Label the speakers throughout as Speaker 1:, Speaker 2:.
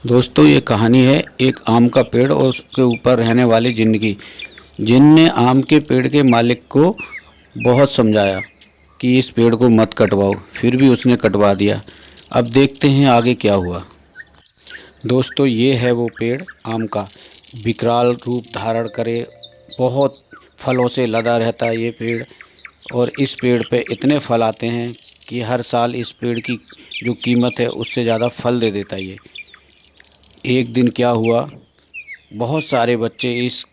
Speaker 1: दोस्तों, ये कहानी है एक आम का पेड़ और उसके ऊपर रहने वाली जिन्न की। जिन ने आम के पेड़ के मालिक को बहुत समझाया कि इस पेड़ को मत कटवाओ, फिर भी उसने कटवा दिया। अब देखते हैं आगे क्या हुआ। दोस्तों, ये है वो पेड़ आम का, विकराल रूप धारण करे, बहुत फलों से लदा रहता है ये पेड़। और इस पेड़ पे इतने फल आते हैं कि हर साल इस पेड़ की जो कीमत है उससे ज़्यादा फल दे देता है ये। एक दिन क्या हुआ, बहुत सारे बच्चे इस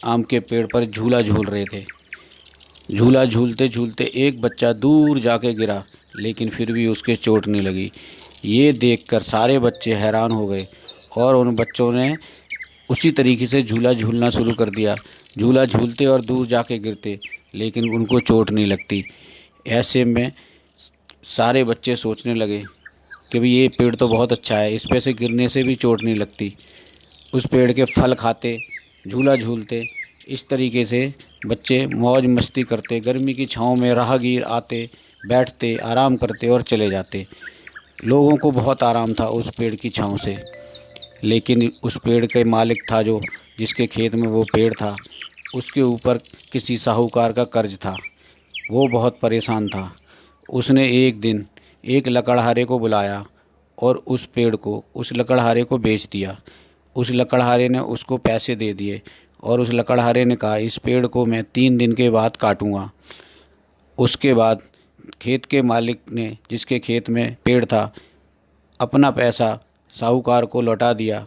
Speaker 1: आम के पेड़ पर झूला झूल रहे थे। झूला झूलते झूलते एक बच्चा दूर जाके गिरा, लेकिन फिर भी उसके चोट नहीं लगी। ये देखकर सारे बच्चे हैरान हो गए और उन बच्चों ने उसी तरीके से झूला झूलना शुरू कर दिया। झूला झूलते और दूर जाके गिरते, लेकिन उनको चोट नहीं लगती। ऐसे में सारे बच्चे सोचने लगे कि भाई ये पेड़ तो बहुत अच्छा है, इस पे से गिरने से भी चोट नहीं लगती। उस पेड़ के फल खाते, झूला झूलते, इस तरीके से बच्चे मौज मस्ती करते। गर्मी की छाँव में राहगीर आते, बैठते, आराम करते और चले जाते। लोगों को बहुत आराम था उस पेड़ की छाँव से। लेकिन उस पेड़ के मालिक था, जो जिसके खेत में वो पेड़ था, उसके ऊपर किसी साहूकार का कर्ज था। वो बहुत परेशान था। उसने एक दिन एक लकड़हारे को बुलाया और उस पेड़ को, उस लकड़हारे को बेच दिया। उस लकड़हारे ने उसको पैसे दे दिए और उस लकड़हारे ने कहा, इस पेड़ को मैं 3 दिन के बाद काटूँगा। उसके बाद खेत के मालिक ने, जिसके खेत में पेड़ था, अपना पैसा साहूकार को लौटा दिया।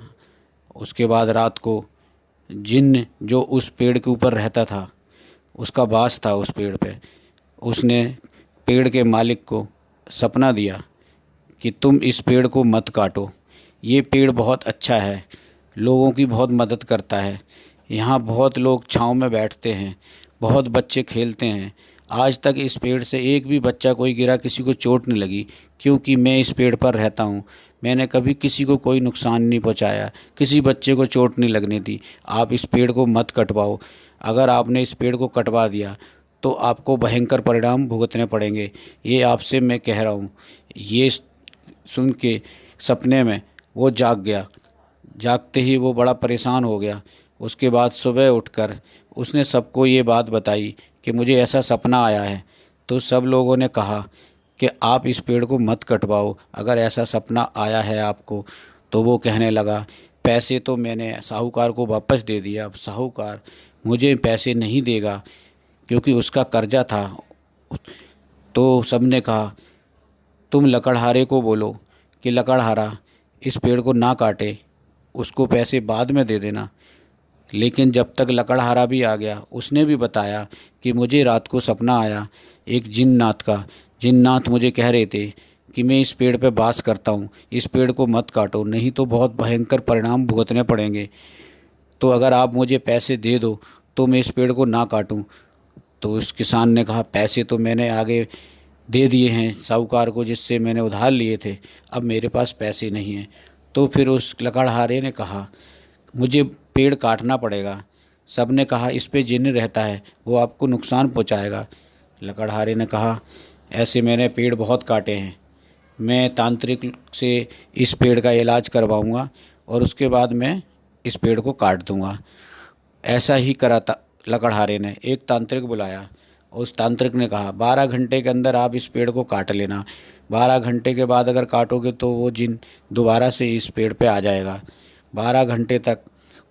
Speaker 1: उसके बाद रात को जिन्न जो उस पेड़ के ऊपर रहता था, उसका वास था उस पेड़ पे, उसने पेड़ के मालिक को सपना दिया कि तुम इस पेड़ को मत काटो। ये पेड़ बहुत अच्छा है, लोगों की बहुत मदद करता है। यहाँ बहुत लोग छाँव में बैठते हैं, बहुत बच्चे खेलते हैं। आज तक इस पेड़ से एक भी बच्चा कोई गिरा, किसी को चोट नहीं लगी, क्योंकि मैं इस पेड़ पर रहता हूँ। मैंने कभी किसी को कोई नुकसान नहीं पहुँचाया, किसी बच्चे को चोट नहीं लगने दी। आप इस पेड़ को मत कटवाओ। अगर आपने इस पेड़ को कटवा दिया तो आपको भयंकर परिणाम भुगतने पड़ेंगे। ये आपसे मैं कह रहा हूँ। ये सुन के सपने में वो जाग गया। जागते ही वो बड़ा परेशान हो गया। उसके बाद सुबह उठकर उसने सबको ये बात बताई कि मुझे ऐसा सपना आया है। तो सब लोगों ने कहा कि आप इस पेड़ को मत कटवाओ, अगर ऐसा सपना आया है आपको। तो वो कहने लगा, पैसे तो मैंने साहूकार को वापस दे दिया, अब साहूकार मुझे पैसे नहीं देगा क्योंकि उसका कर्जा था। तो सब ने कहा, तुम लकड़हारे को बोलो कि लकड़हारा इस पेड़ को ना काटे, उसको पैसे बाद में दे देना। लेकिन जब तक लकड़हारा भी आ गया, उसने भी बताया कि मुझे रात को सपना आया एक जिन्नाथ का। जिन्नाथ मुझे कह रहे थे कि मैं इस पेड़ पे वास करता हूँ, इस पेड़ को मत काटो, नहीं तो बहुत भयंकर परिणाम भुगतने पड़ेंगे। तो अगर आप मुझे पैसे दे दो तो मैं इस पेड़ को ना काटूँ। तो उस किसान ने कहा, पैसे तो मैंने आगे दे दिए हैं साहूकार को, जिससे मैंने उधार लिए थे, अब मेरे पास पैसे नहीं हैं। तो फिर उस लकड़हारे ने कहा, मुझे पेड़ काटना पड़ेगा। सब ने कहा, इस पे जिन्न रहता है, वो आपको नुकसान पहुंचाएगा। लकड़हारे ने कहा, ऐसे मैंने पेड़ बहुत काटे हैं, मैं तांत्रिक से इस पेड़ का इलाज करवाऊंगा और उसके बाद मैं इस पेड़ को काट दूंगा। ऐसा ही करा था। लकड़हारे ने एक तांत्रिक बुलाया। उस तांत्रिक ने कहा, 12 घंटे के अंदर आप इस पेड़ को काट लेना। 12 घंटे के बाद अगर काटोगे तो वो जिन दोबारा से इस पेड़ पे आ जाएगा। 12 घंटे तक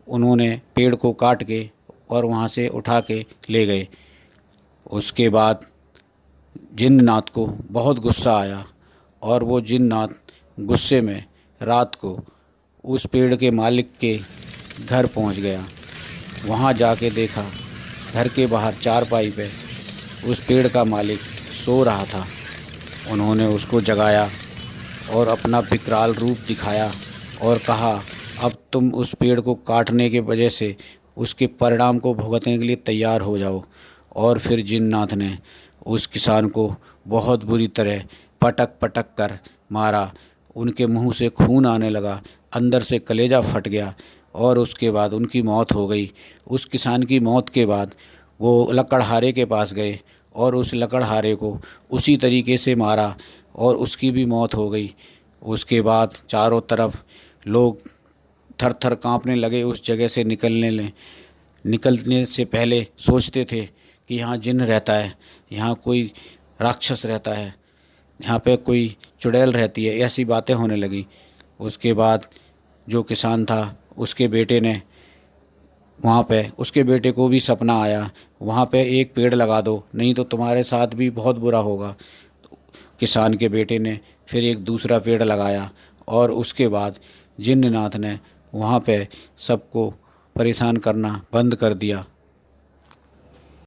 Speaker 1: उन्होंने पेड़ को काट के और वहाँ से उठा के ले गए। उसके बाद जिन्नाथ को बहुत गुस्सा आया और वो जिन्नाथ गुस्से में रात को उस पेड़ के मालिक के घर पहुँच गया। वहाँ जाके देखा, घर के बाहर चारपाई पे उस पेड़ का मालिक सो रहा था। उन्होंने उसको जगाया और अपना विकराल रूप दिखाया और कहा, अब तुम उस पेड़ को काटने के वजह से उसके परिणाम को भुगतने के लिए तैयार हो जाओ। और फिर जिन्नाथ ने उस किसान को बहुत बुरी तरह पटक पटक कर मारा। उनके मुंह से खून आने लगा, अंदर से कलेजा फट गया और उसके बाद उनकी मौत हो गई। उस किसान की मौत के बाद वो लकड़हारे के पास गए और उस लकड़हारे को उसी तरीके से मारा और उसकी भी मौत हो गई। उसके बाद चारों तरफ लोग थर थर काँपने लगे। उस जगह से निकलने से पहले सोचते थे कि यहाँ जिन्न रहता है, यहाँ कोई राक्षस रहता है, यहाँ पे कोई चुड़ैल रहती है, ऐसी बातें होने लगी। उसके बाद जो किसान था उसके बेटे ने वहाँ पे उसके बेटे को भी सपना आया, वहाँ पे एक पेड़ लगा दो, नहीं तो तुम्हारे साथ भी बहुत बुरा होगा। किसान के बेटे ने फिर एक दूसरा पेड़ लगाया और उसके बाद जिन्ननाथ ने वहाँ पे सबको परेशान करना बंद कर दिया।